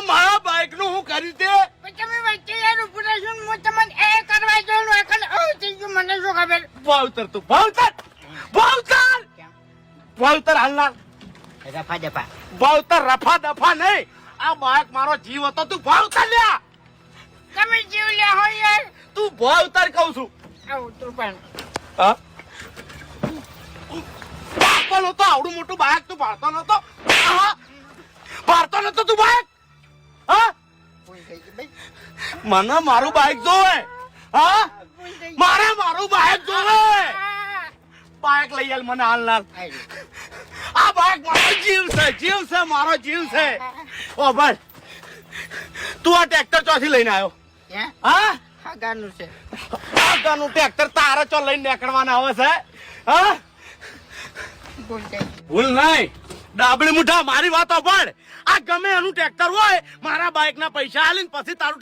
મારા બાઈક નું હું કર્યું તે તમે વચ્ચે યાર ઉભું છું હું તમને એ કરવા જોઉં એકન થઈ ગયું મને શું ખબર ભાવતર તું ભાવતર હાલનાર રફા દફા ભાવતર રફા દફા નહીં આ બાઈક મારો જીવ હતો તું ભાવતર લ્યા તમે જીવ લ્યા હો યાર તું ભાવતર કહું છું આવું તું પણ હા પાપલ હતો આવડું મોટું બાઈક તું ભારતો નતો ભારતો નતો તું બાઈક હા મને મારું બાઈક જોવે હા મારે મારું બાઈક જોવે બાઈક લઈ આલ મને હાલનાર આ બાઈક મારો જીવ છે મારો જીવ છે ઓ ભાઈ તું આ ટ્રેક્ટર ચોથી લઈને આવ્યો હા ગાનું છે આગળનું ટ્રેક્ટર તારે ચો લઈને નીકળવાના આવે છે હા ભૂલ નહીં ડાબડી મુઠા મારી વાતો પણ આ ગમે એનું ટ્રેક્ટર હોય મારા બાઈક ના પૈસા આલીને પછી તારું